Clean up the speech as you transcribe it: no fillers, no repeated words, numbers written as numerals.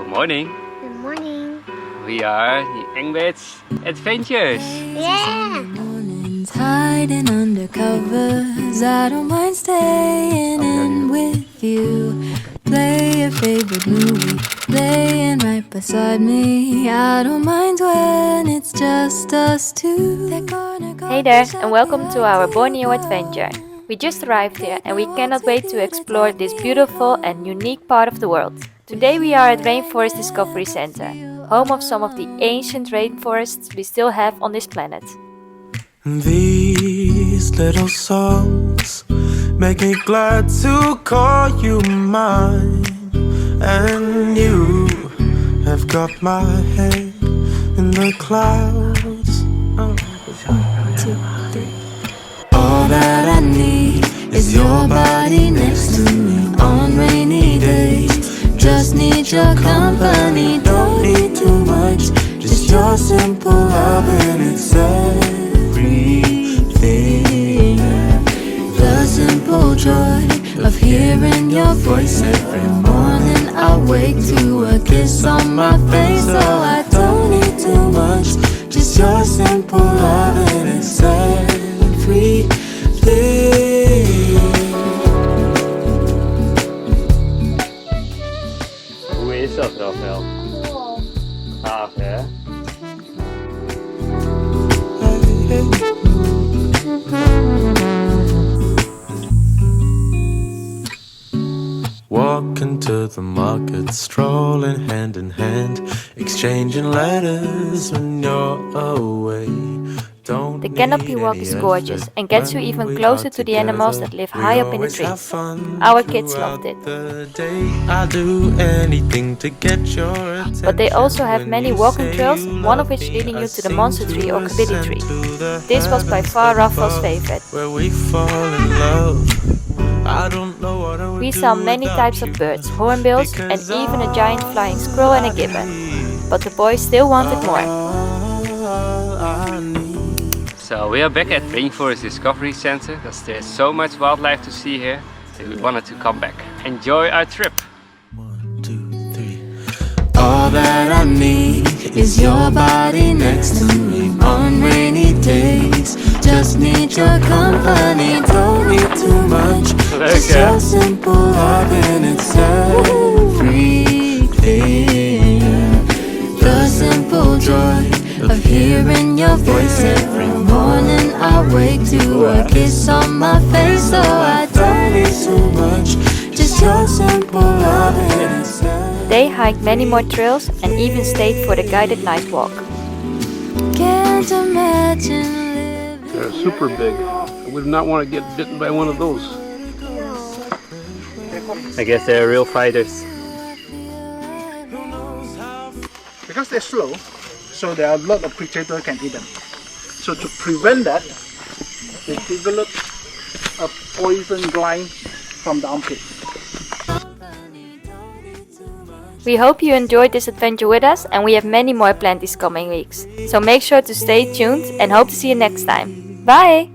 morning. Good morning. We are the Engbeds Adventures. Yeah. Mornings hiding under covers. I don't mind staying in with you. Play your favorite movie, playing right beside me. I don't mind when it's just us two. Hey there, and welcome to our Borneo adventure. We just arrived here and we cannot wait to explore this beautiful and unique part of the world. Today we are at Rainforest Discovery Center, home of some of the ancient rainforests we still have on this planet. These little songs make me glad to call you mine. And you have got my head in the clouds. Oh. 1, 2, 3. All that I need is your body next to me on rainy days. Just need your company, don't need too much. Just your simple love and it's everything. The simple joy of hearing your voice every morning. I wake to a kiss on my face, so I don't need too much. Just your simple love and it's everything. Hoe is dat, Rafael? Gaaf, hè? Walking to the market, strolling hand in hand, exchanging letters when you're away. The canopy walk is gorgeous and gets you even closer to the animals that live high up in the trees. Our kids loved it. But they also have many walking trails, one of which leading you to the monster tree or kabili tree. This was by far Rafael's favorite. We saw many types of birds, hornbills and even a giant flying squirrel and a gibbon. But the boys still wanted more. So we are back at Rainforest Discovery Center because there's so much wildlife to see here that we wanted to come back. Enjoy our trip! 1, 2, 3. All that I need is your body next to me on rainy days. Just need your company, don't need too much. Just your simple love and it's everything. The simple joy of hearing your voice every morning. I wake to a kiss on my face, so I don't need too much. Just your simple love and it's They hiked many more trails and even stayed for the guided night walk. Can't imagine living. They're super big. I would not want to get bitten by one of those. I guess they're real fighters. Because they're slow, so there are a lot of predators can eat them. So to prevent that, they develop a poison gland from the armpit. We hope you enjoyed this adventure with us, and we have many more planned these coming weeks. So make sure to stay tuned and hope to see you next time. Bye!